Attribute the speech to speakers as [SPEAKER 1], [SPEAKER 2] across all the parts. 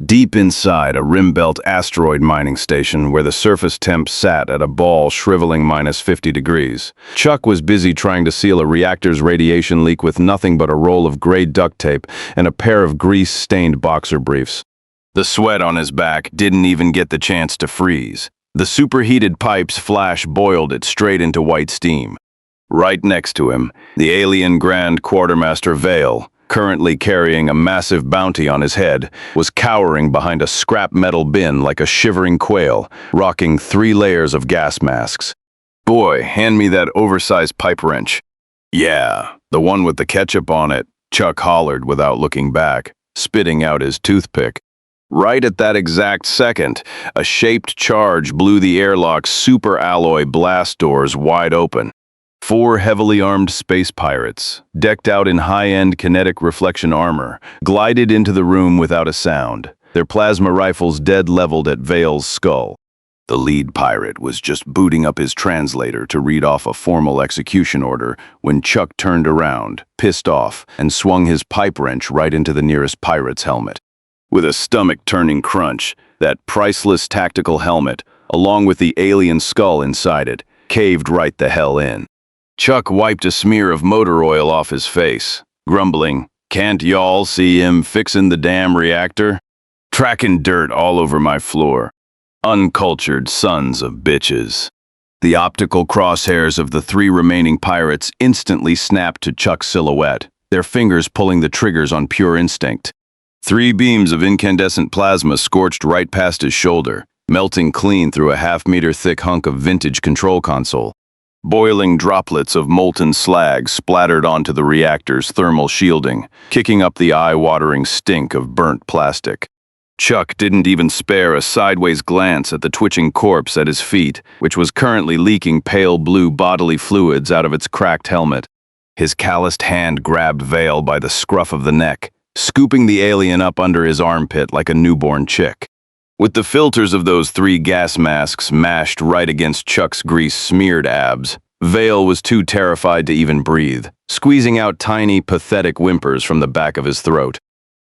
[SPEAKER 1] Deep inside a rim-belt asteroid mining station where the surface temp sat at a ball shriveling -50 degrees, Chuck was busy trying to seal a reactor's radiation leak with nothing but a roll of gray duct tape and a pair of grease-stained boxer briefs. The sweat on his back didn't even get the chance to freeze. The superheated pipe's flash boiled it straight into white steam. Right next to him, the alien Grand Quartermaster Vale, currently carrying a massive bounty on his head, was cowering behind a scrap metal bin like a shivering quail, rocking 3 layers of gas masks. "Boy, hand me that oversized pipe wrench." "Yeah, the one with the ketchup on it," Chuck hollered without looking back, spitting out his toothpick. Right at that exact second, a shaped charge blew the airlock's super alloy blast doors wide open. 4 heavily armed space pirates, decked out in high-end kinetic reflection armor, glided into the room without a sound, their plasma rifles dead leveled at Vale's skull. The lead pirate was just booting up his translator to read off a formal execution order when Chuck turned around, pissed off, and swung his pipe wrench right into the nearest pirate's helmet. With a stomach-turning crunch, that priceless tactical helmet, along with the alien skull inside it, caved right the hell in. Chuck wiped a smear of motor oil off his face, grumbling, "Can't y'all see him fixin' the damn reactor? Tracking dirt all over my floor. Uncultured sons of bitches." The optical crosshairs of the 3 remaining pirates instantly snapped to Chuck's silhouette, their fingers pulling the triggers on pure instinct. 3 beams of incandescent plasma scorched right past his shoulder, melting clean through a half-meter-thick hunk of vintage control console. Boiling droplets of molten slag splattered onto the reactor's thermal shielding, kicking up the eye-watering stink of burnt plastic. Chuck didn't even spare a sideways glance at the twitching corpse at his feet, which was currently leaking pale blue bodily fluids out of its cracked helmet. His calloused hand grabbed Vale by the scruff of the neck, scooping the alien up under his armpit like a newborn chick. With the filters of those 3 gas masks mashed right against Chuck's grease-smeared abs, Vale was too terrified to even breathe, squeezing out tiny, pathetic whimpers from the back of his throat.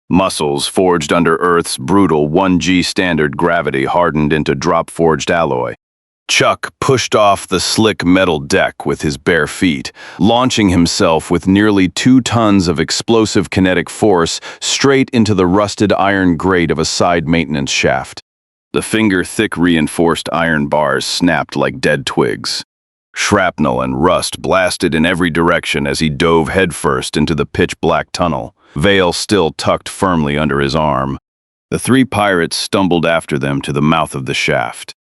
[SPEAKER 1] Muscles forged under Earth's brutal 1G standard gravity hardened into drop-forged alloy. Chuck pushed off the slick metal deck with his bare feet, launching himself with nearly 2 tons of explosive kinetic force straight into the rusted iron grate of a side maintenance shaft. The finger-thick reinforced iron bars snapped like dead twigs. Shrapnel and rust blasted in every direction as he dove headfirst into the pitch-black tunnel, Vale still tucked firmly under his arm. The 3 pirates stumbled after them to the mouth of the shaft.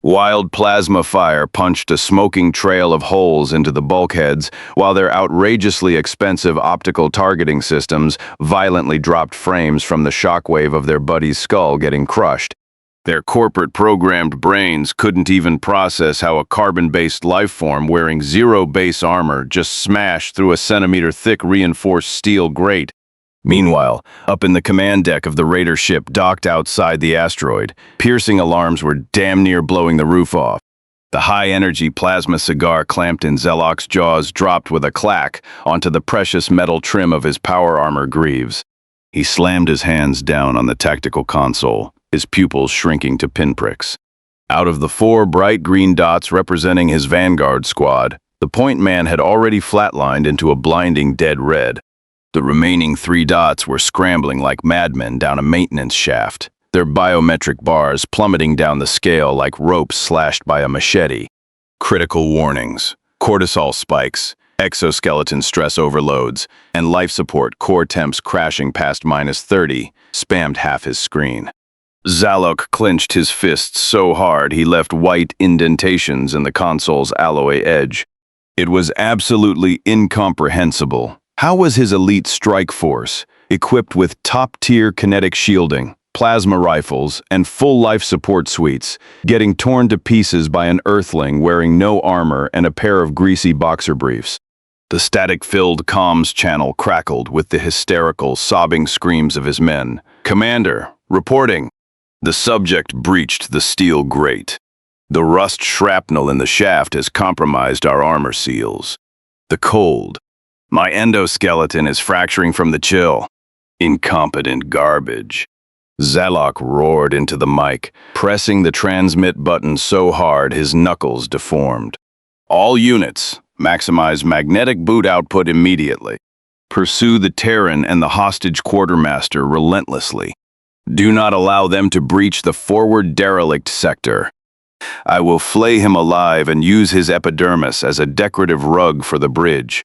[SPEAKER 1] Wild plasma fire punched a smoking trail of holes into the bulkheads, while their outrageously expensive optical targeting systems violently dropped frames from the shockwave of their buddy's skull getting crushed. Their corporate-programmed brains couldn't even process how a carbon-based lifeform wearing 0 base armor just smashed through a centimeter-thick reinforced steel grate. Meanwhile, up in the command deck of the raider ship docked outside the asteroid, piercing alarms were damn near blowing the roof off. The high-energy plasma cigar clamped in Zelok's jaws dropped with a clack onto the precious metal trim of his power armor greaves. He slammed his hands down on the tactical console, his pupils shrinking to pinpricks. Out of the 4 bright green dots representing his Vanguard squad, the point man had already flatlined into a blinding dead red. The remaining 3 dots were scrambling like madmen down a maintenance shaft, their biometric bars plummeting down the scale like ropes slashed by a machete. Critical warnings, cortisol spikes, exoskeleton stress overloads, and life support core temps crashing past -30 spammed half his screen. Zalok clenched his fists so hard he left white indentations in the console's alloy edge. It was absolutely incomprehensible. How was his elite strike force, equipped with top-tier kinetic shielding, plasma rifles, and full life support suites, getting torn to pieces by an Earthling wearing no armor and a pair of greasy boxer briefs? The static-filled comms channel crackled with the hysterical, sobbing screams of his men. "Commander, reporting." The subject breached the steel grate. "The rust shrapnel in the shaft has compromised our armor seals. The cold. My endoskeleton is fracturing from the chill. Incompetent garbage." Zalok roared into the mic, pressing the transmit button so hard his knuckles deformed. All units, maximize magnetic boot output immediately. Pursue the Terran and the hostage quartermaster relentlessly. Do not allow them to breach the forward derelict sector. I will flay him alive and use his epidermis as a decorative rug for the bridge.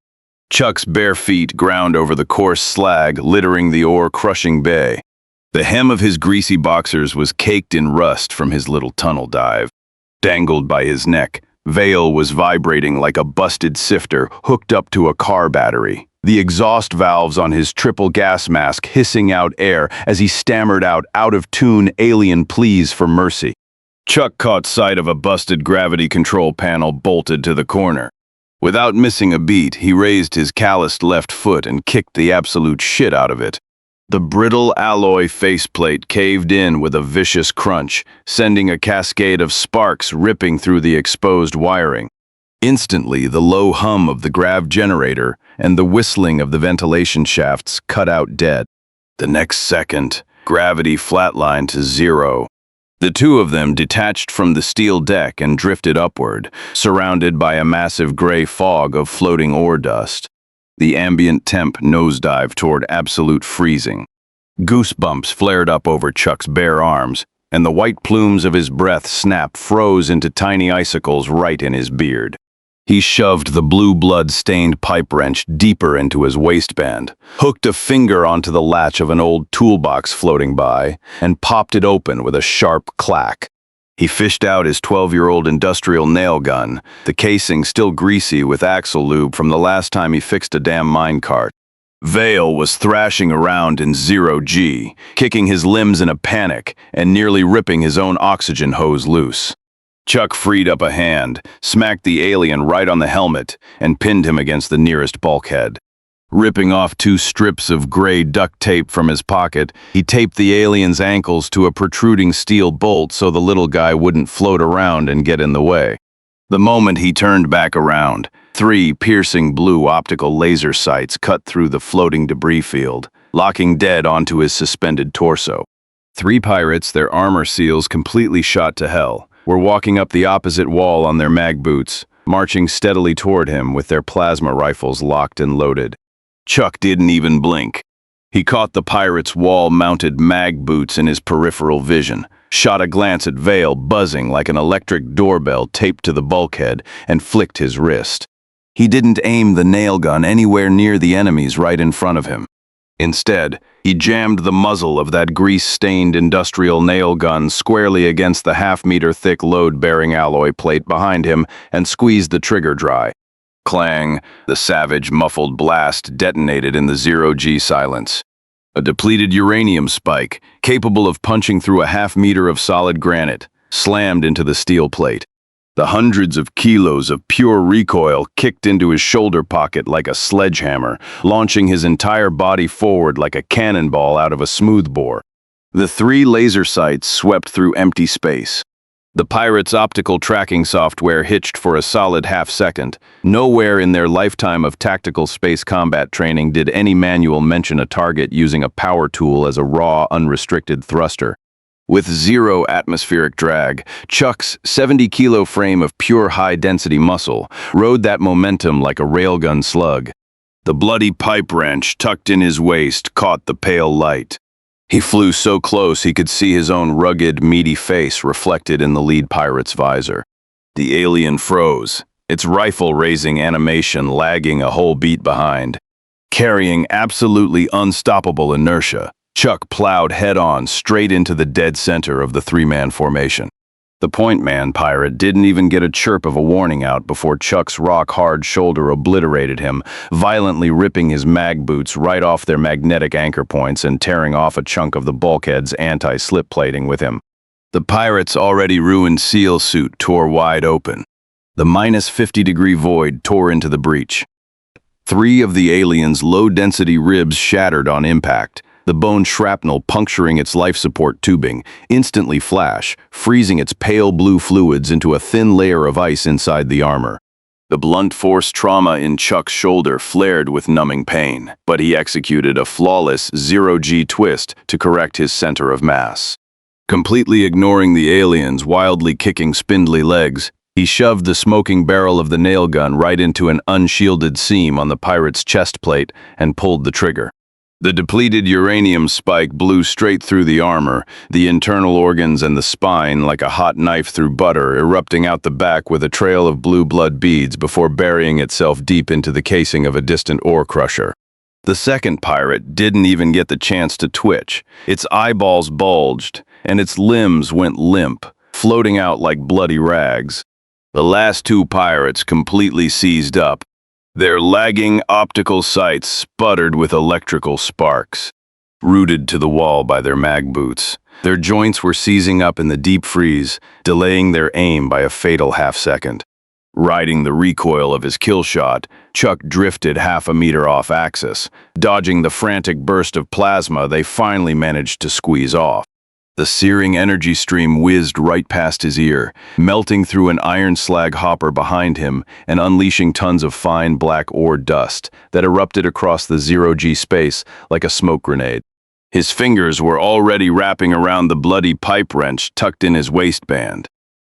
[SPEAKER 1] Chuck's bare feet ground over the coarse slag littering the ore-crushing bay. The hem of his greasy boxers was caked in rust from his little tunnel dive. Dangled by his neck, Vale was vibrating like a busted sifter hooked up to a car battery, the exhaust valves on his triple gas mask hissing out air as he stammered out-of-tune alien pleas for mercy. Chuck caught sight of a busted gravity control panel bolted to the corner. Without missing a beat, he raised his calloused left foot and kicked the absolute shit out of it. The brittle alloy faceplate caved in with a vicious crunch, sending a cascade of sparks ripping through the exposed wiring. Instantly, the low hum of the grav generator and the whistling of the ventilation shafts cut out dead. The next second, gravity flatlined to zero. The two of them detached from the steel deck and drifted upward, surrounded by a massive gray fog of floating ore dust. The ambient temp nosedived toward absolute freezing. Goosebumps flared up over Chuck's bare arms, and the white plumes of his breath snap froze into tiny icicles right in his beard. He shoved the blue blood-stained pipe wrench deeper into his waistband, hooked a finger onto the latch of an old toolbox floating by, and popped it open with a sharp clack. He fished out his 12-year-old industrial nail gun, the casing still greasy with axle lube from the last time he fixed a damn minecart. Vale was thrashing around in zero-G, kicking his limbs in a panic and nearly ripping his own oxygen hose loose. Chuck freed up a hand, smacked the alien right on the helmet, and pinned him against the nearest bulkhead. Ripping off 2 strips of gray duct tape from his pocket, he taped the alien's ankles to a protruding steel bolt so the little guy wouldn't float around and get in the way. The moment he turned back around, 3 piercing blue optical laser sights cut through the floating debris field, locking dead onto his suspended torso. 3 pirates, their armor seals completely shot to hell, were walking up the opposite wall on their mag boots, marching steadily toward him with their plasma rifles locked and loaded. Chuck didn't even blink. He caught the pirate's wall-mounted mag boots in his peripheral vision, shot a glance at Vale buzzing like an electric doorbell taped to the bulkhead, and flicked his wrist. He didn't aim the nail gun anywhere near the enemies right in front of him. Instead, he jammed the muzzle of that grease-stained industrial nail gun squarely against the half-meter-thick load-bearing alloy plate behind him and squeezed the trigger dry. Clang, the savage, muffled blast detonated in the zero-G silence. A depleted uranium spike, capable of punching through a half-meter of solid granite, slammed into the steel plate. The hundreds of kilos of pure recoil kicked into his shoulder pocket like a sledgehammer, launching his entire body forward like a cannonball out of a smoothbore. The 3 laser sights swept through empty space. The pirates' optical tracking software hitched for a solid half-second. Nowhere in their lifetime of tactical space combat training did any manual mention a target using a power tool as a raw, unrestricted thruster. With 0 atmospheric drag, Chuck's 70-kilo frame of pure high-density muscle rode that momentum like a railgun slug. The bloody pipe wrench tucked in his waist caught the pale light. He flew so close he could see his own rugged, meaty face reflected in the lead pirate's visor. The alien froze, its rifle-raising animation lagging a whole beat behind. Carrying absolutely unstoppable inertia, Chuck plowed head-on straight into the dead center of the 3-man formation. The point man pirate didn't even get a chirp of a warning out before Chuck's rock-hard shoulder obliterated him, violently ripping his mag boots right off their magnetic anchor points and tearing off a chunk of the bulkhead's anti-slip plating with him. The pirate's already ruined seal suit tore wide open. The -50-degree void tore into the breach. 3 of the alien's low-density ribs shattered on impact, the bone shrapnel puncturing its life support tubing, instantly flash, freezing its pale blue fluids into a thin layer of ice inside the armor. The blunt force trauma in Chuck's shoulder flared with numbing pain, but he executed a flawless zero-G twist to correct his center of mass. Completely ignoring the alien's wildly kicking spindly legs, he shoved the smoking barrel of the nail gun right into an unshielded seam on the pirate's chest plate and pulled the trigger. The depleted uranium spike blew straight through the armor, the internal organs and the spine like a hot knife through butter, erupting out the back with a trail of blue blood beads before burying itself deep into the casing of a distant ore crusher. The second pirate didn't even get the chance to twitch. Its eyeballs bulged, and its limbs went limp, floating out like bloody rags. The last two pirates completely seized up. Their lagging optical sights sputtered with electrical sparks. Rooted to the wall by their mag boots, their joints were seizing up in the deep freeze, delaying their aim by a fatal half-second. Riding the recoil of his kill shot, Chuck drifted half a meter off axis. Dodging the frantic burst of plasma they finally managed to squeeze off. The searing energy stream whizzed right past his ear, melting through an iron slag hopper behind him and unleashing tons of fine black ore dust that erupted across the zero-G space like a smoke grenade. His fingers were already wrapping around the bloody pipe wrench tucked in his waistband.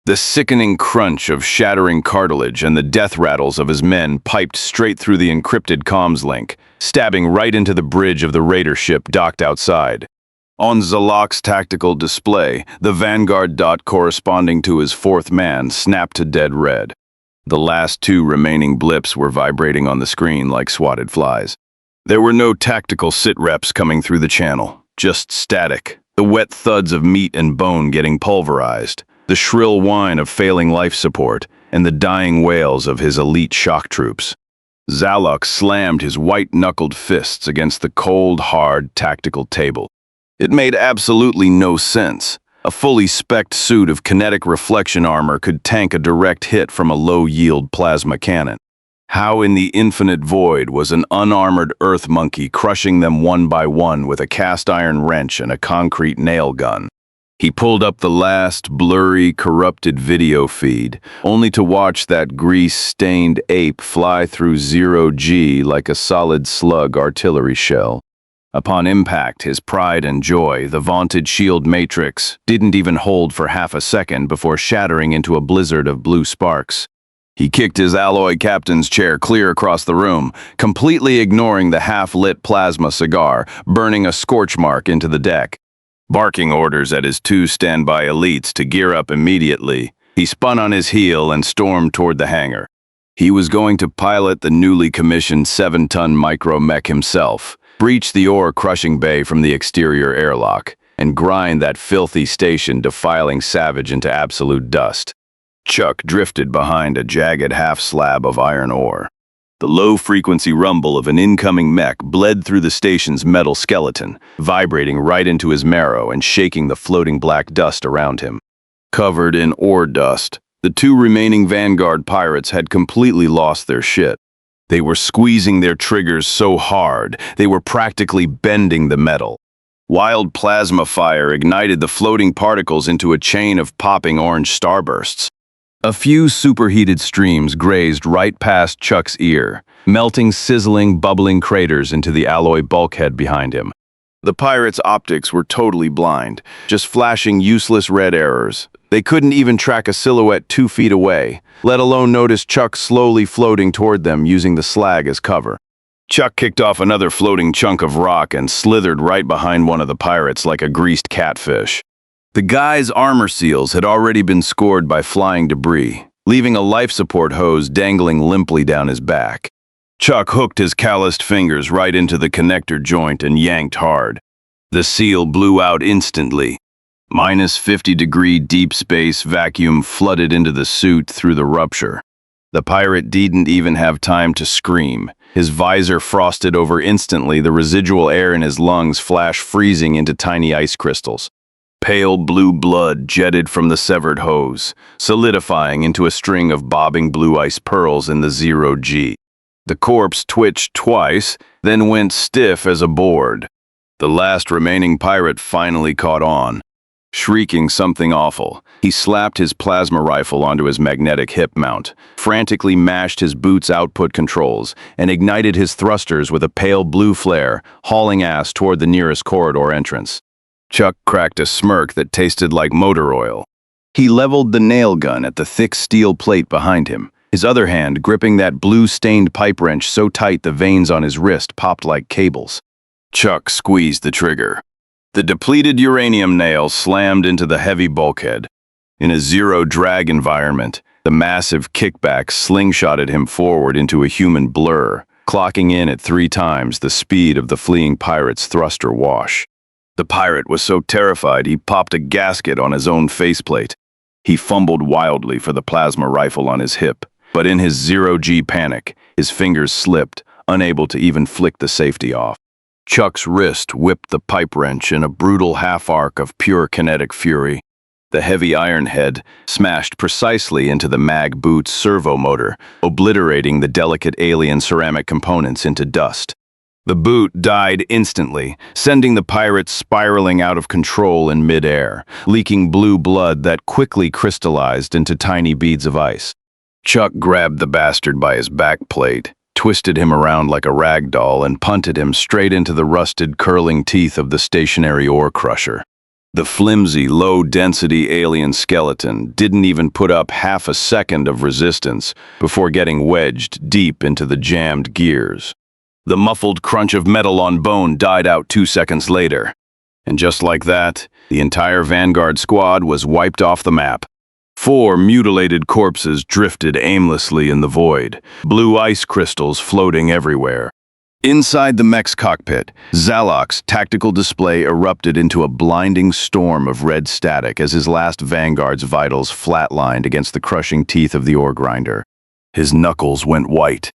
[SPEAKER 1] The sickening crunch of shattering cartilage and the death rattles of his men piped straight through the encrypted comms link, stabbing right into the bridge of the raider ship docked outside. On Zalok's tactical display, the Vanguard dot corresponding to his fourth man snapped to dead red. The last two remaining blips were vibrating on the screen like swatted flies. There were no tactical sit reps coming through the channel, just static, the wet thuds of meat and bone getting pulverized, the shrill whine of failing life support, and the dying wails of his elite shock troops. Zalok slammed his white-knuckled fists against the cold, hard tactical table. It made absolutely no sense. A fully spec'd suit of kinetic reflection armor could tank a direct hit from a low-yield plasma cannon. How in the infinite void was an unarmored earth monkey crushing them one by one with a cast-iron wrench and a concrete nail gun? He pulled up the last blurry, corrupted video feed, only to watch that grease-stained ape fly through zero-G like a solid slug artillery shell. Upon impact, his pride and joy, the vaunted shield matrix, didn't even hold for half a second before shattering into a blizzard of blue sparks. He kicked his alloy captain's chair clear across the room, completely ignoring the half-lit plasma cigar, burning a scorch mark into the deck. Barking orders at his two standby elites to gear up immediately, he spun on his heel and stormed toward the hangar. He was going to pilot the newly commissioned 7-ton micro-mech himself, breach the ore-crushing bay from the exterior airlock, and grind that filthy station defiling savage into absolute dust. Chuck drifted behind a jagged half-slab of iron ore. The low-frequency rumble of an incoming mech bled through the station's metal skeleton, vibrating right into his marrow and shaking the floating black dust around him. Covered in ore dust, the two remaining Vanguard pirates had completely lost their shit. They were squeezing their triggers so hard, they were practically bending the metal. Wild plasma fire ignited the floating particles into a chain of popping orange starbursts. A few superheated streams grazed right past Chuck's ear, melting sizzling, bubbling craters into the alloy bulkhead behind him. The pirates' optics were totally blind, just flashing useless red errors. They couldn't even track a silhouette 2 feet away, let alone notice Chuck slowly floating toward them using the slag as cover. Chuck kicked off another floating chunk of rock and slithered right behind one of the pirates like a greased catfish. The guy's armor seals had already been scored by flying debris, leaving a life support hose dangling limply down his back. Chuck hooked his calloused fingers right into the connector joint and yanked hard. The seal blew out instantly. -50-degree deep space vacuum flooded into the suit through the rupture. The pirate didn't even have time to scream. His visor frosted over instantly, the residual air in his lungs flashed freezing into tiny ice crystals. Pale blue blood jetted from the severed hose, solidifying into a string of bobbing blue ice pearls in the zero-G. The corpse twitched twice, then went stiff as a board. The last remaining pirate finally caught on. Shrieking something awful, he slapped his plasma rifle onto his magnetic hip mount, frantically mashed his boot's output controls, and ignited his thrusters with a pale blue flare, hauling ass toward the nearest corridor entrance. Chuck cracked a smirk that tasted like motor oil. He leveled the nail gun at the thick steel plate behind him, his other hand gripping that blue-stained pipe wrench so tight the veins on his wrist popped like cables. Chuck squeezed the trigger. The depleted uranium nail slammed into the heavy bulkhead. In a zero-drag environment, the massive kickback slingshotted him forward into a human blur, clocking in at 3 times the speed of the fleeing pirate's thruster wash. The pirate was so terrified he popped a gasket on his own faceplate. He fumbled wildly for the plasma rifle on his hip, but in his zero-G panic, his fingers slipped, unable to even flick the safety off. Chuck's wrist whipped the pipe wrench in a brutal half-arc of pure kinetic fury. The heavy iron head smashed precisely into the mag boot's servo motor, obliterating the delicate alien ceramic components into dust. The boot died instantly, sending the pirate spiraling out of control in midair, leaking blue blood that quickly crystallized into tiny beads of ice. Chuck grabbed the bastard by his back plate, twisted him around like a rag doll, and punted him straight into the rusted, curling teeth of the stationary ore crusher. The flimsy, low-density alien skeleton didn't even put up half a second of resistance before getting wedged deep into the jammed gears. The muffled crunch of metal on bone died out 2 seconds later. And just like that, the entire Vanguard squad was wiped off the map. 4 mutilated corpses drifted aimlessly in the void, blue ice crystals floating everywhere. Inside the mech's cockpit, Zalok's tactical display erupted into a blinding storm of red static as his last Vanguard's vitals flatlined against the crushing teeth of the ore grinder. His knuckles went white.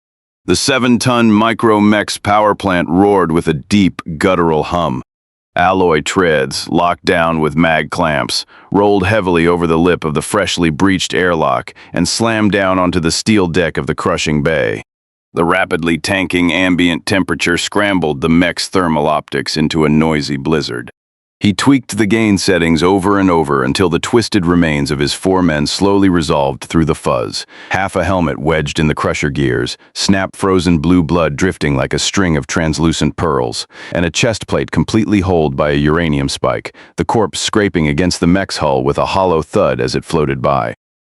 [SPEAKER 1] The 7-ton micro-mechs power plant roared with a deep, guttural hum. Alloy treads, locked down with mag clamps, rolled heavily over the lip of the freshly breached airlock and slammed down onto the steel deck of the crushing bay. The rapidly tanking ambient temperature scrambled the mech's thermal optics into a noisy blizzard. He tweaked the gain settings over and over until the twisted remains of his 4 men slowly resolved through the fuzz, half a helmet wedged in the crusher gears, snap-frozen blue blood drifting like a string of translucent pearls, and a chest plate completely holed by a uranium spike, the corpse scraping against the mech's hull with a hollow thud as it floated by.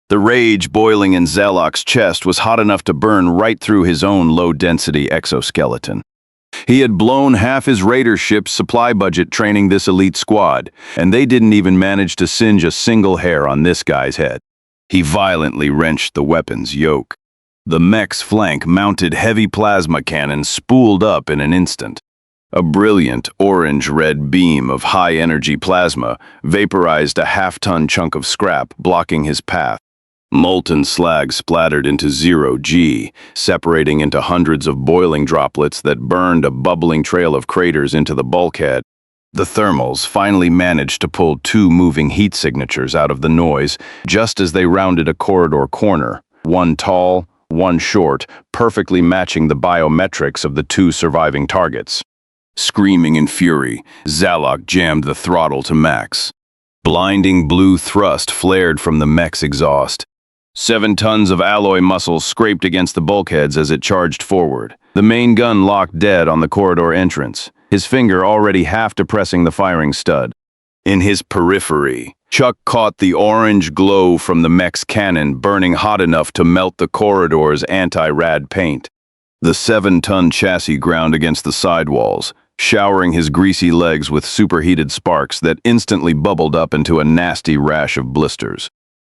[SPEAKER 1] The rage boiling in Zalok's chest was hot enough to burn right through his own low-density exoskeleton. He had blown half his raider ship's supply budget training this elite squad, and they didn't even manage to singe a single hair on this guy's head. He violently wrenched the weapon's yoke. The mech's flank mounted heavy plasma cannons spooled up in an instant. A brilliant orange-red beam of high-energy plasma vaporized a half-ton chunk of scrap, blocking his path. Molten slag splattered into 0G, separating into hundreds of boiling droplets that burned a bubbling trail of craters into the bulkhead. The thermals finally managed to pull 2 moving heat signatures out of the noise just as they rounded a corridor corner, one tall, one short, perfectly matching the biometrics of the 2 surviving targets. Screaming in fury, Zalok jammed the throttle to max. Blinding blue thrust flared from the mech's exhaust. 7 tons of alloy muscle scraped against the bulkheads as it charged forward. The main gun locked dead on the corridor entrance, his finger already half depressing the firing stud. In his periphery, Chuck caught the orange glow from the mech's cannon burning hot enough to melt the corridor's anti-rad paint. The 7-ton chassis ground against the sidewalls, showering his greasy legs with superheated sparks that instantly bubbled up into a nasty rash of blisters.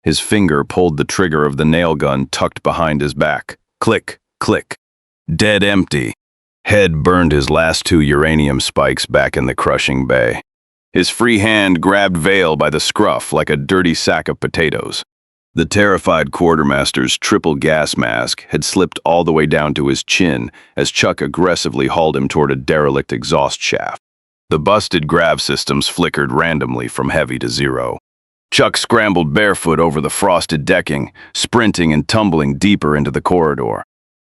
[SPEAKER 1] His finger pulled the trigger of the nail gun tucked behind his back. Click, click. Dead empty. Head burned his last 2 uranium spikes back in the crushing bay. His free hand grabbed Vale by the scruff like a dirty sack of potatoes. The terrified quartermaster's triple gas mask had slipped all the way down to his chin as Chuck aggressively hauled him toward a derelict exhaust shaft. The busted grav systems flickered randomly from heavy to 0. Chuck scrambled barefoot over the frosted decking, sprinting and tumbling deeper into the corridor.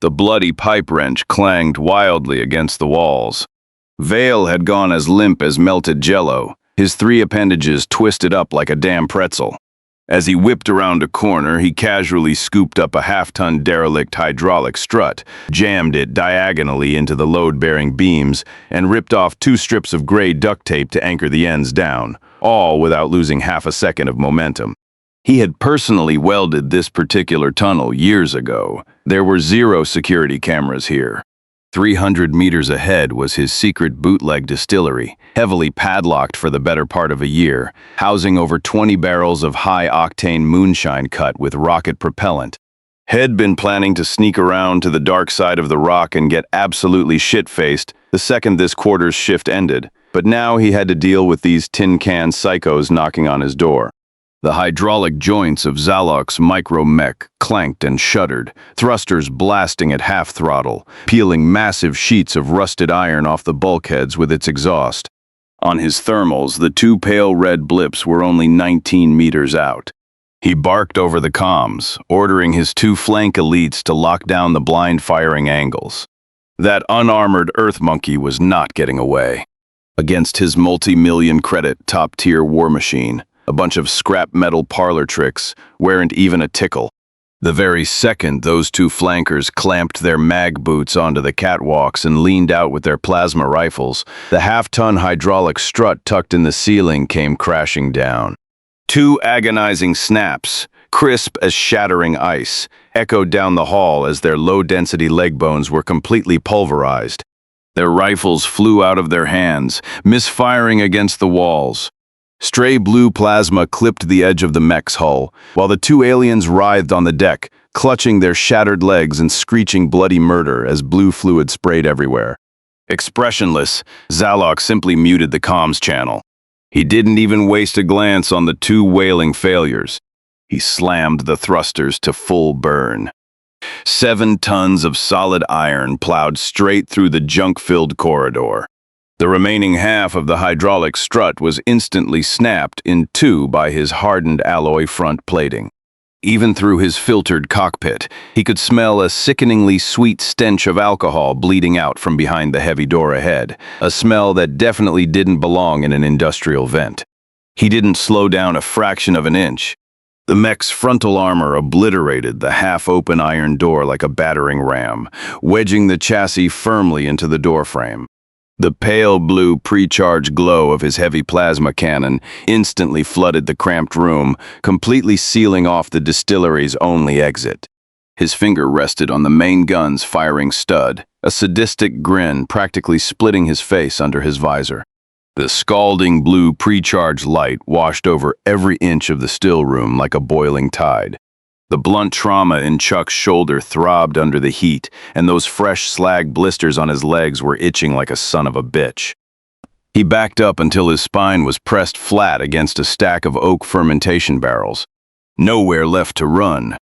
[SPEAKER 1] The bloody pipe wrench clanged wildly against the walls. Vale had gone as limp as melted jello, his three appendages twisted up like a damn pretzel. As he whipped around a corner, he casually scooped up a half-ton derelict hydraulic strut, jammed it diagonally into the load-bearing beams, and ripped off 2 strips of gray duct tape to anchor the ends down, all without losing half a second of momentum. He had personally welded this particular tunnel years ago. There were 0 security cameras here. 300 meters ahead was his secret bootleg distillery, heavily padlocked for the better part of a year, housing over 20 barrels of high-octane moonshine cut with rocket propellant. He'd been planning to sneak around to the dark side of the rock and get absolutely shit-faced the second this quarter's shift ended, but now he had to deal with these tin-can psychos knocking on his door. The hydraulic joints of Zalok's micro-mech clanked and shuddered, thrusters blasting at half-throttle, peeling massive sheets of rusted iron off the bulkheads with its exhaust. On his thermals, the 2 pale red blips were only 19 meters out. He barked over the comms, ordering his 2 flank elites to lock down the blind firing angles. That unarmored earth monkey was not getting away. Against his multi-million credit top-tier war machine, a bunch of scrap metal parlor tricks weren't even a tickle. The very second those 2 flankers clamped their mag boots onto the catwalks and leaned out with their plasma rifles, the half-ton hydraulic strut tucked in the ceiling came crashing down. 2 agonizing snaps, crisp as shattering ice, echoed down the hall as their low-density leg bones were completely pulverized. Their rifles flew out of their hands, misfiring against the walls. Stray blue plasma clipped the edge of the mech's hull, while the 2 aliens writhed on the deck, clutching their shattered legs and screeching bloody murder as blue fluid sprayed everywhere. Expressionless, Zalok simply muted the comms channel. He didn't even waste a glance on the 2 wailing failures. He slammed the thrusters to full burn. 7 tons of solid iron plowed straight through the junk-filled corridor. The remaining half of the hydraulic strut was instantly snapped in 2 by his hardened alloy front plating. Even through his filtered cockpit, he could smell a sickeningly sweet stench of alcohol bleeding out from behind the heavy door ahead, a smell that definitely didn't belong in an industrial vent. He didn't slow down a fraction of an inch. The mech's frontal armor obliterated the half-open iron door like a battering ram, wedging the chassis firmly into the doorframe. The pale blue pre-charge glow of his heavy plasma cannon instantly flooded the cramped room, completely sealing off the distillery's only exit. His finger rested on the main gun's firing stud, a sadistic grin practically splitting his face under his visor. The scalding blue pre-charge light washed over every inch of the still room like a boiling tide. The blunt trauma in Chuck's shoulder throbbed under the heat, and those fresh slag blisters on his legs were itching like a son of a bitch. He backed up until his spine was pressed flat against a stack of oak fermentation barrels. Nowhere left to run.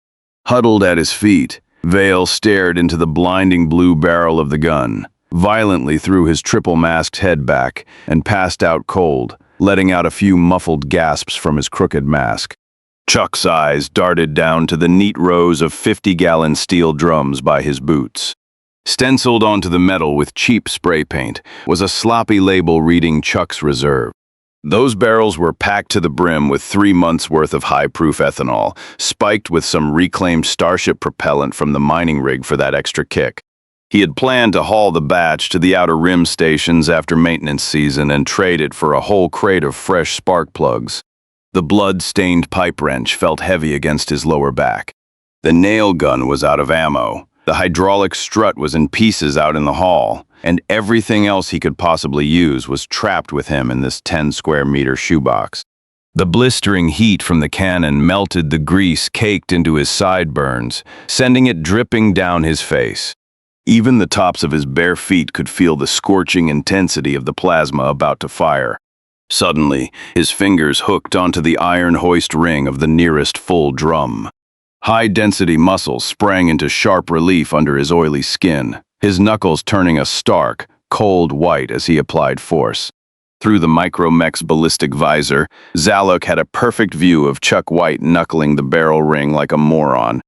[SPEAKER 1] Huddled at his feet, Vale stared into the blinding blue barrel of the gun, violently threw his triple-masked head back, and passed out cold, letting out a few muffled gasps from his crooked mask. Chuck's eyes darted down to the neat rows of 50-gallon steel drums by his boots. Stenciled onto the metal with cheap spray paint was a sloppy label reading Chuck's Reserve. Those barrels were packed to the brim with 3 months' worth of high-proof ethanol, spiked with some reclaimed Starship propellant from the mining rig for that extra kick. He had planned to haul the batch to the Outer Rim stations after maintenance season and trade it for a whole crate of fresh spark plugs. The blood-stained pipe wrench felt heavy against his lower back. The nail gun was out of ammo, the hydraulic strut was in pieces out in the hall, and everything else he could possibly use was trapped with him in this 10-square-meter shoebox. The blistering heat from the cannon melted the grease caked into his sideburns, sending it dripping down his face. Even the tops of his bare feet could feel the scorching intensity of the plasma about to fire. Suddenly, his fingers hooked onto the iron hoist ring of the nearest full drum. High-density muscles sprang into sharp relief under his oily skin, his knuckles turning a stark, cold white as he applied force. Through the micro-mech's ballistic visor, Zalok had a perfect view of Chuck White knuckling the barrel ring like a moron.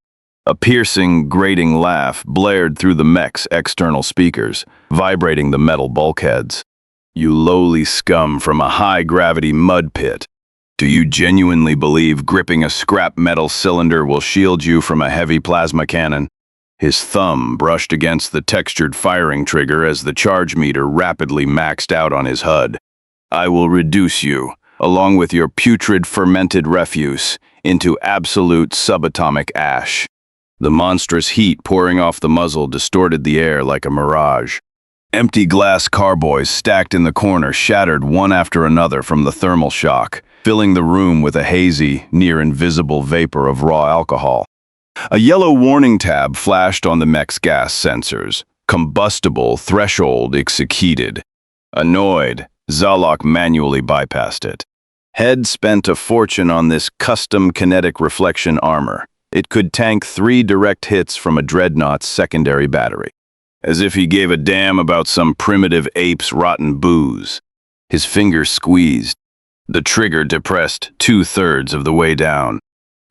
[SPEAKER 1] A piercing, grating laugh blared through the mech's external speakers, vibrating the metal bulkheads. You lowly scum from a high-gravity mud pit. Do you genuinely believe gripping a scrap metal cylinder will shield you from a heavy plasma cannon? His thumb brushed against the textured firing trigger as the charge meter rapidly maxed out on his HUD. I will reduce you, along with your putrid fermented refuse, into absolute subatomic ash. The monstrous heat pouring off the muzzle distorted the air like a mirage. Empty glass carboys stacked in the corner shattered one after another from the thermal shock, filling the room with a hazy, near-invisible vapor of raw alcohol. A yellow warning tab flashed on the mech's gas sensors. Combustible threshold exceeded. Annoyed, Zalok manually bypassed it. Head spent a fortune on this custom kinetic reflection armor. It could tank 3 direct hits from a dreadnought's secondary battery. As if he gave a damn about some primitive ape's rotten booze. His fingers squeezed. The trigger depressed 2/3 of the way down.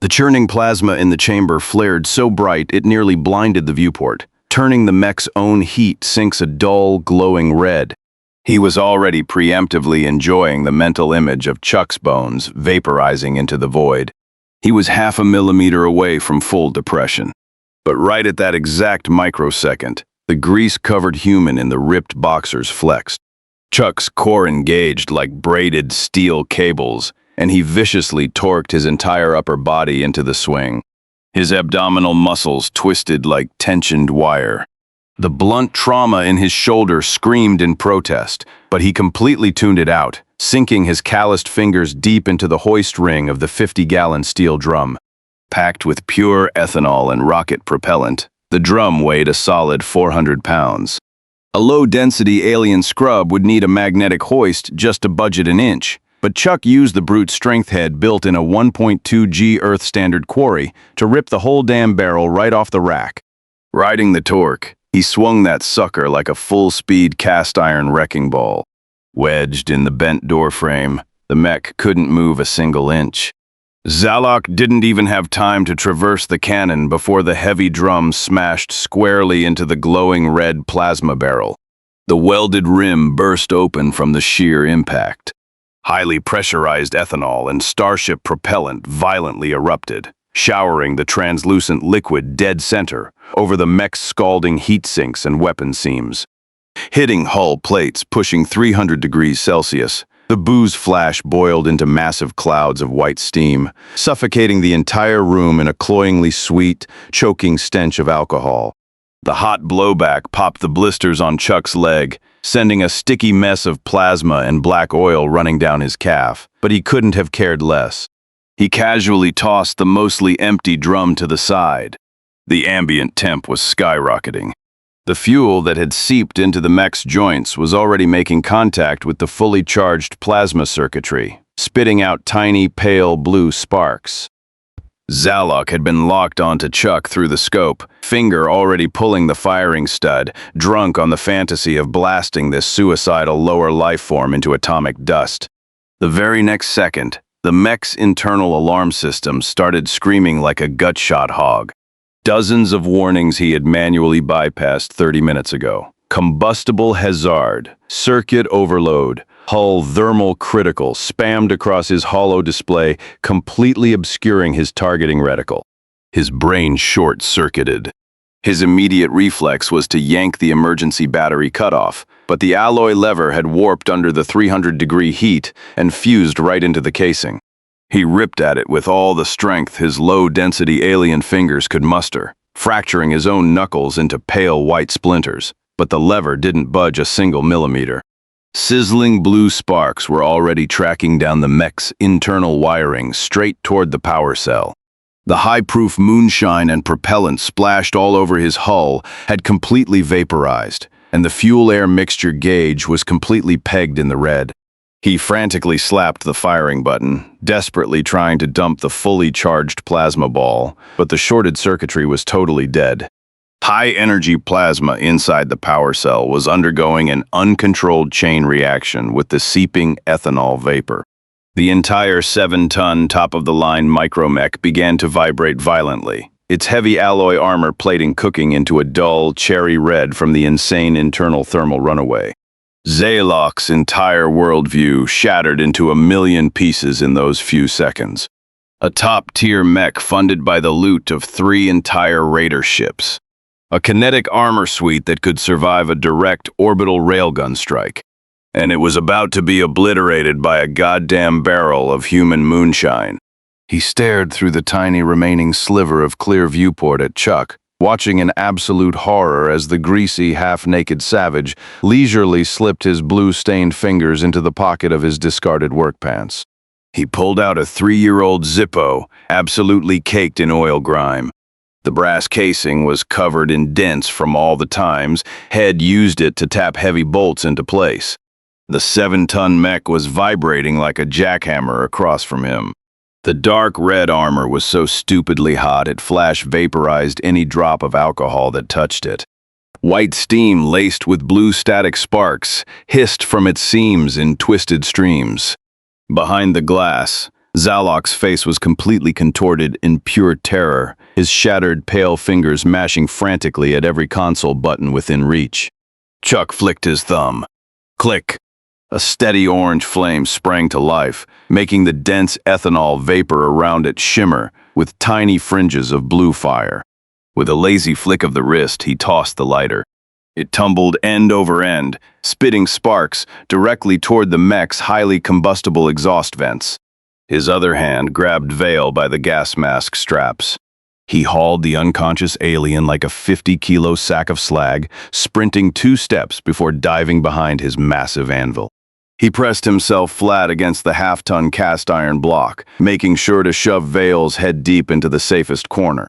[SPEAKER 1] The churning plasma in the chamber flared so bright it nearly blinded the viewport, turning the mech's own heat sinks a dull, glowing red. He was already preemptively enjoying the mental image of Chuck's bones vaporizing into the void. He was 0.5 millimeter away from full depression. But right at that exact microsecond, the grease-covered human in the ripped boxers flexed. Chuck's core engaged like braided steel cables, and he viciously torqued his entire upper body into the swing. His abdominal muscles twisted like tensioned wire. The blunt trauma in his shoulder screamed in protest, but he completely tuned it out, sinking his calloused fingers deep into the hoist ring of the 50-gallon steel drum. Packed with pure ethanol and rocket propellant, the drum weighed a solid 400 pounds. A low-density alien scrub would need a magnetic hoist just to budget an inch, but Chuck used the brute strength head built in a 1.2 G Earth standard quarry to rip the whole damn barrel right off the rack. Riding the torque, he swung that sucker like a full-speed cast-iron wrecking ball. Wedged in the bent doorframe, the mech couldn't move a single inch. Zalok didn't even have time to traverse the cannon before the heavy drum smashed squarely into the glowing red plasma barrel. The welded rim burst open from the sheer impact. Highly pressurized ethanol and starship propellant violently erupted, showering the translucent liquid dead center over the mech's scalding heat sinks and weapon seams. Hitting hull plates pushing 300 degrees Celsius, the booze flash boiled into massive clouds of white steam, suffocating the entire room in a cloyingly sweet, choking stench of alcohol. The hot blowback popped the blisters on Chuck's leg, sending a sticky mess of plasma and black oil running down his calf, but he couldn't have cared less. He casually tossed the mostly empty drum to the side. The ambient temp was skyrocketing. The fuel that had seeped into the mech's joints was already making contact with the fully charged plasma circuitry, spitting out tiny pale blue sparks. Zalok had been locked onto Chuck through the scope, finger already pulling the firing stud, drunk on the fantasy of blasting this suicidal lower life form into atomic dust. The very next second, the mech's internal alarm system started screaming like a gut-shot hog. Dozens of warnings he had manually bypassed 30 minutes ago. Combustible hazard, circuit overload, hull thermal critical spammed across his hollow display, completely obscuring his targeting reticle. His brain short-circuited. His immediate reflex was to yank the emergency battery cutoff, but the alloy lever had warped under the 300-degree heat and fused right into the casing. He ripped at it with all the strength his low-density alien fingers could muster, fracturing his own knuckles into pale white splinters, but the lever didn't budge a single millimeter. Sizzling blue sparks were already tracking down the mech's internal wiring straight toward the power cell. The high-proof moonshine and propellant splashed all over his hull had completely vaporized, and the fuel-air mixture gauge was completely pegged in the red. He frantically slapped the firing button, desperately trying to dump the fully charged plasma ball, but the shorted circuitry was totally dead. High-energy plasma inside the power cell was undergoing an uncontrolled chain reaction with the seeping ethanol vapor. The entire 7-ton top-of-the-line micro-mech began to vibrate violently, its heavy alloy armor plating cooking into a dull, cherry red from the insane internal thermal runaway. Zalok's entire worldview shattered into a million pieces in those few seconds. A top-tier mech funded by the loot of 3 entire raider ships. A kinetic armor suite that could survive a direct orbital railgun strike. And it was about to be obliterated by a goddamn barrel of human moonshine. He stared through the tiny remaining sliver of clear viewport at Chuck, watching in absolute horror as the greasy, half-naked savage leisurely slipped his blue-stained fingers into the pocket of his discarded work pants. He pulled out a 3-year-old Zippo, absolutely caked in oil grime. The brass casing was covered in dents from all the times Head used it to tap heavy bolts into place. The 7-ton mech was vibrating like a jackhammer across from him. The dark red armor was so stupidly hot it flash vaporized any drop of alcohol that touched it. White steam laced with blue static sparks hissed from its seams in twisted streams. Behind the glass, Zalok's face was completely contorted in pure terror, his shattered pale fingers mashing frantically at every console button within reach. Chuck flicked his thumb. Click! A steady orange flame sprang to life, making the dense ethanol vapor around it shimmer with tiny fringes of blue fire. With a lazy flick of the wrist, he tossed the lighter. It tumbled end over end, spitting sparks directly toward the mech's highly combustible exhaust vents. His other hand grabbed Vale by the gas mask straps. He hauled the unconscious alien like a 50-kilo sack of slag, sprinting 2 steps before diving behind his massive anvil. He pressed himself flat against the half-ton cast-iron block, making sure to shove Vale's head deep into the safest corner.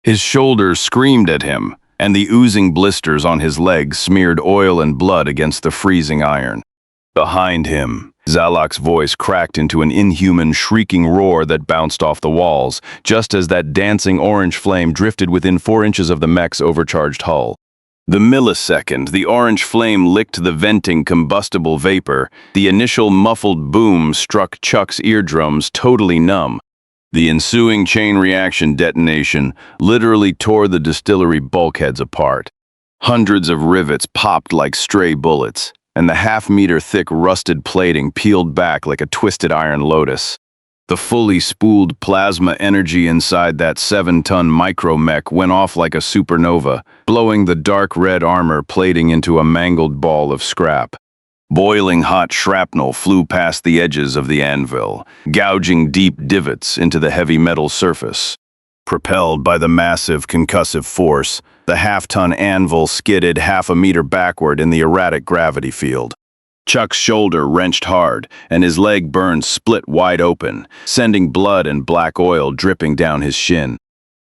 [SPEAKER 1] His shoulders screamed at him, and the oozing blisters on his legs smeared oil and blood against the freezing iron. Behind him, Zalok's voice cracked into an inhuman, shrieking roar that bounced off the walls, just as that dancing orange flame drifted within 4 inches of the mech's overcharged hull. The millisecond the orange flame licked the venting combustible vapor, the initial muffled boom struck Chuck's eardrums totally numb. The ensuing chain reaction detonation literally tore the distillery bulkheads apart. Hundreds of rivets popped like stray bullets, and the half-meter-thick rusted plating peeled back like a twisted iron lotus. The fully spooled plasma energy inside that 7-ton micro-mech went off like a supernova, blowing the dark red armor plating into a mangled ball of scrap. Boiling hot shrapnel flew past the edges of the anvil, gouging deep divots into the heavy metal surface. Propelled by the massive concussive force, the half-ton anvil skidded half a meter backward in the erratic gravity field. Chuck's shoulder wrenched hard, and his leg burned split wide open, sending blood and black oil dripping down his shin.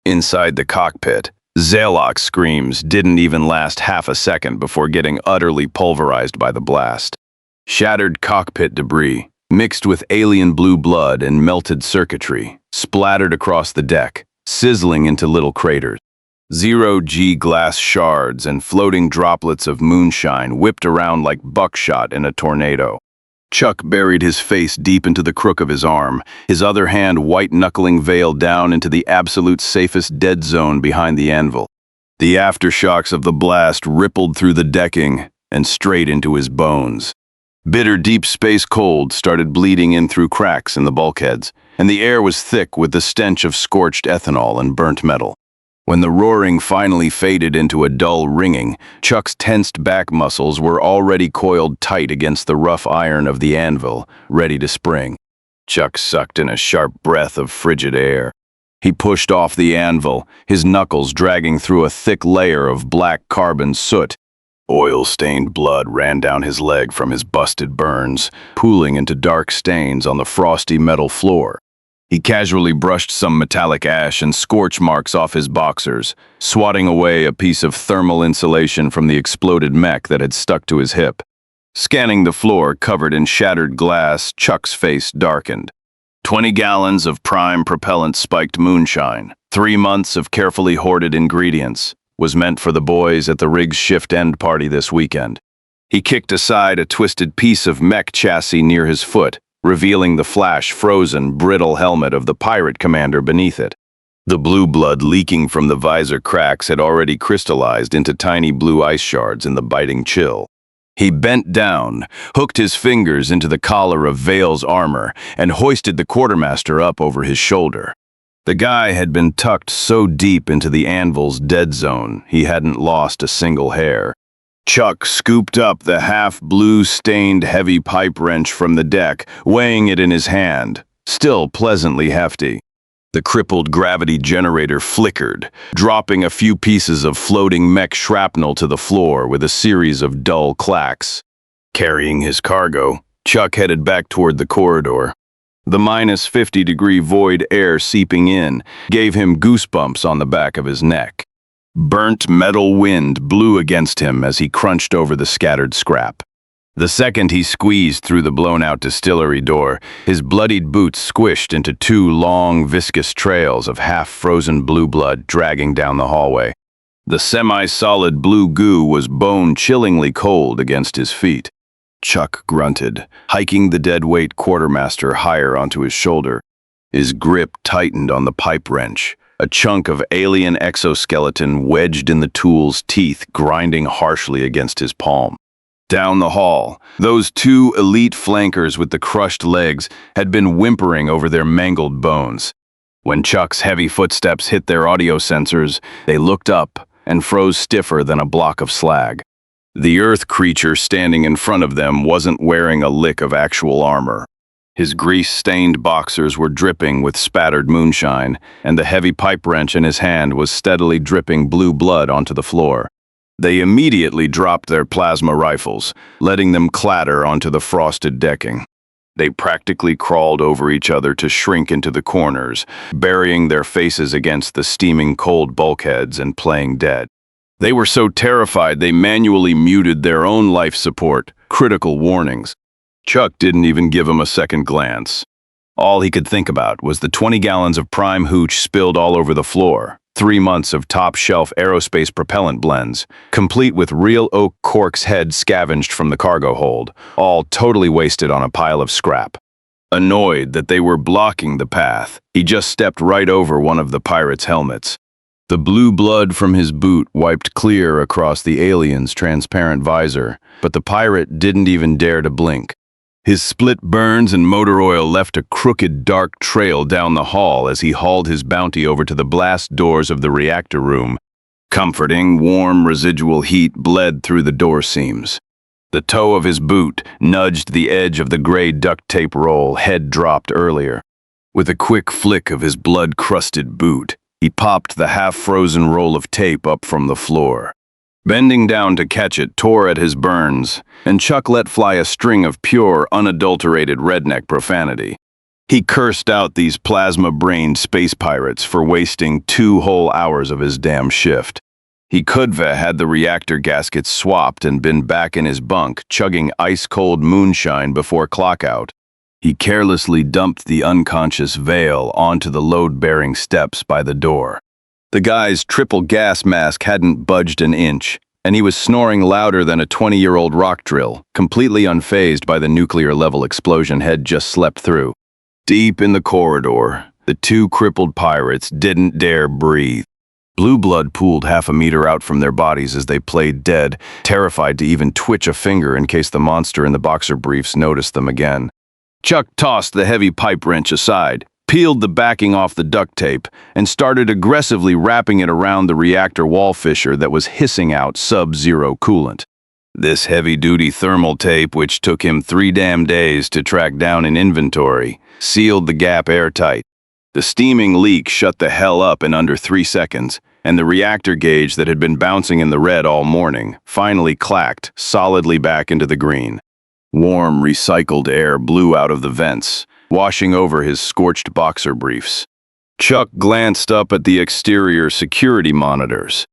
[SPEAKER 1] Inside the cockpit, Zalok's screams didn't even last half a second before getting utterly pulverized by the blast. Shattered cockpit debris, mixed with alien blue blood and melted circuitry, splattered across the deck, sizzling into little craters. Zero-G glass shards and floating droplets of moonshine whipped around like buckshot in a tornado. Chuck buried his face deep into the crook of his arm, his other hand white-knuckling Vale down into the absolute safest dead zone behind the anvil. The aftershocks of the blast rippled through the decking and straight into his bones. Bitter deep space cold started bleeding in through cracks in the bulkheads, and the air was thick with the stench of scorched ethanol and burnt metal. When the roaring finally faded into a dull ringing, Chuck's tensed back muscles were already coiled tight against the rough iron of the anvil, ready to spring. Chuck sucked in a sharp breath of frigid air. He pushed off the anvil, his knuckles dragging through a thick layer of black carbon soot. Oil-stained blood ran down his leg from his busted burns, pooling into dark stains on the frosty metal floor. He casually brushed some metallic ash and scorch marks off his boxers, swatting away a piece of thermal insulation from the exploded mech that had stuck to his hip. Scanning the floor covered in shattered glass, Chuck's face darkened. 20 gallons of prime propellant-spiked moonshine, 3 months of carefully hoarded ingredients, was meant for the boys at the rig's shift-end party this weekend. He kicked aside a twisted piece of mech chassis near his foot, revealing the flash-frozen, brittle helmet of the pirate commander beneath it. The blue blood leaking from the visor cracks had already crystallized into tiny blue ice shards in the biting chill. He bent down, hooked his fingers into the collar of Vale's armor, and hoisted the quartermaster up over his shoulder. The guy had been tucked so deep into the anvil's dead zone, he hadn't lost a single hair. Chuck scooped up the half-blue-stained heavy pipe wrench from the deck, weighing it in his hand, still pleasantly hefty. The crippled gravity generator flickered, dropping a few pieces of floating mech shrapnel to the floor with a series of dull clacks. Carrying his cargo, Chuck headed back toward the corridor. The -50-degree void air seeping in gave him goosebumps on the back of his neck. Burnt metal wind blew against him as he crunched over the scattered scrap. The second he squeezed through the blown-out distillery door, his bloodied boots squished into two long, viscous trails of half-frozen blue blood dragging down the hallway. The semi-solid blue goo was bone-chillingly cold against his feet. Chuck grunted, hiking the dead-weight quartermaster higher onto his shoulder. His grip tightened on the pipe wrench, a chunk of alien exoskeleton wedged in the tool's teeth, grinding harshly against his palm. Down the hall, those two elite flankers with the crushed legs had been whimpering over their mangled bones. When Chuck's heavy footsteps hit their audio sensors, they looked up and froze stiffer than a block of slag. The earth creature standing in front of them wasn't wearing a lick of actual armor. His grease-stained boxers were dripping with spattered moonshine, and the heavy pipe wrench in his hand was steadily dripping blue blood onto the floor. They immediately dropped their plasma rifles, letting them clatter onto the frosted decking. They practically crawled over each other to shrink into the corners, burying their faces against the steaming cold bulkheads and playing dead. They were so terrified they manually muted their own life support, critical warnings. Chuck didn't even give him a second glance. All he could think about was the 20 gallons of prime hooch spilled all over the floor, 3 months of top-shelf aerospace propellant blends, complete with real oak cork's head scavenged from the cargo hold, all totally wasted on a pile of scrap. Annoyed that they were blocking the path, he just stepped right over one of the pirate's helmets. The blue blood from his boot wiped clear across the alien's transparent visor, but the pirate didn't even dare to blink. His split burns and motor oil left a crooked, dark trail down the hall as he hauled his bounty over to the blast doors of the reactor room. Comforting, warm, residual heat bled through the door seams. The toe of his boot nudged the edge of the gray duct tape roll head dropped earlier. With a quick flick of his blood-crusted boot, he popped the half-frozen roll of tape up from the floor. Bending down to catch it tore at his burns, and Chuck let fly a string of pure, unadulterated redneck profanity. He cursed out these plasma-brained space pirates for wasting 2 whole hours of his damn shift. He could've had the reactor gaskets swapped and been back in his bunk, chugging ice-cold moonshine before clockout. He carelessly dumped the unconscious Vale onto the load-bearing steps by the door. The guy's triple gas mask hadn't budged an inch, and he was snoring louder than a 20-year-old rock drill, completely unfazed by the nuclear-level explosion he'd just slept through. Deep in the corridor, the 2 crippled pirates didn't dare breathe. Blue blood pooled half a meter out from their bodies as they played dead, terrified to even twitch a finger in case the monster in the boxer briefs noticed them again. Chuck tossed the heavy pipe wrench aside, peeled the backing off the duct tape, and started aggressively wrapping it around the reactor wall fissure that was hissing out sub-zero coolant. This heavy-duty thermal tape, which took him 3 damn days to track down in inventory, sealed the gap airtight. The steaming leak shut the hell up in under 3 seconds, and the reactor gauge that had been bouncing in the red all morning finally clacked solidly back into the green. Warm, recycled air blew out of the vents, washing over his scorched boxer briefs. Chuck glanced up at the exterior security monitors.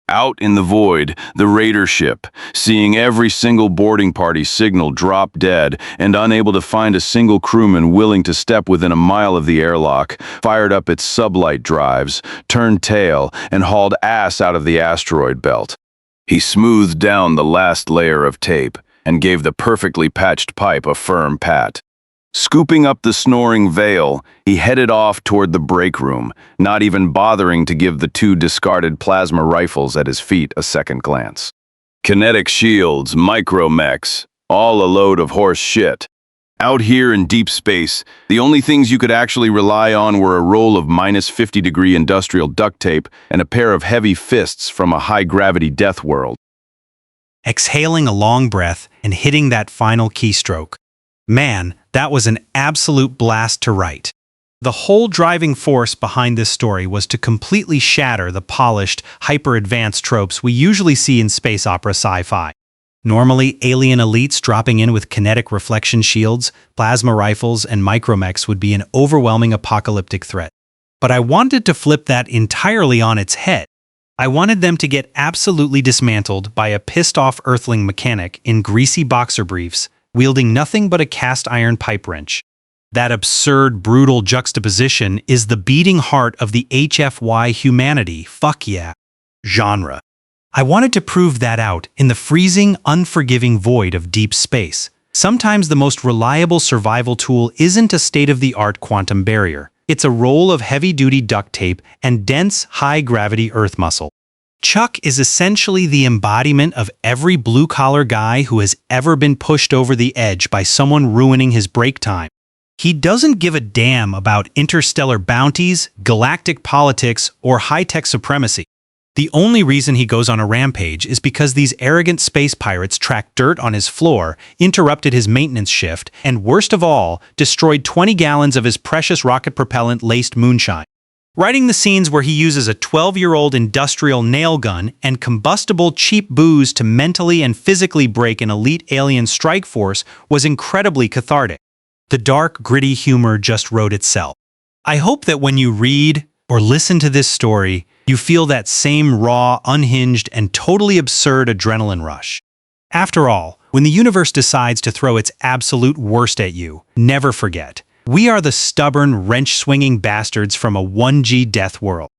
[SPEAKER 1] Out in the void, the raider ship, seeing every single boarding party signal drop dead and unable to find a single crewman willing to step within a mile of the airlock, fired up its sublight drives, turned tail, and hauled ass out of the asteroid belt. He smoothed down the last layer of tape and gave the perfectly patched pipe a firm pat. Scooping up the snoring Vale, he headed off toward the break room, not even bothering to give the 2 discarded plasma rifles at his feet a second glance. Kinetic shields, micro-mechs, all a load of horse shit. Out here in deep space, the only things you could actually rely on were a roll of -50-degree industrial duct tape and a pair of heavy fists from a high-gravity death world.
[SPEAKER 2] Exhaling a long breath and hitting that final keystroke. Man, that was an absolute blast to write. The whole driving force behind this story was to completely shatter the polished, hyper-advanced tropes we usually see in space opera sci-fi. Normally, alien elites dropping in with kinetic reflection shields, plasma rifles, and micro-mechs would be an overwhelming apocalyptic threat. But I wanted to flip that entirely on its head. I wanted them to get absolutely dismantled by a pissed-off Earthling mechanic in greasy boxer briefs, wielding nothing but a cast iron pipe wrench. That absurd, brutal juxtaposition is the beating heart of the HFY humanity, fuck yeah, genre. I wanted to prove that out in the freezing, unforgiving void of deep space. Sometimes the most reliable survival tool isn't a state-of-the-art quantum barrier. It's a roll of heavy-duty duct tape and dense, high-gravity earth muscle. Chuck is essentially the embodiment of every blue-collar guy who has ever been pushed over the edge by someone ruining his break time. He doesn't give a damn about interstellar bounties, galactic politics, or high-tech supremacy. The only reason he goes on a rampage is because these arrogant space pirates tracked dirt on his floor, interrupted his maintenance shift, and worst of all, destroyed 20 gallons of his precious rocket propellant-laced moonshine. Writing the scenes where he uses a 12-year-old industrial nail gun and combustible cheap booze to mentally and physically break an elite alien strike force was incredibly cathartic. The dark, gritty humor just wrote itself. I hope that when you read or listen to this story, you feel that same raw, unhinged, and totally absurd adrenaline rush. After all, when the universe decides to throw its absolute worst at you, never forget, we are the stubborn, wrench-swinging bastards from a 1G death world.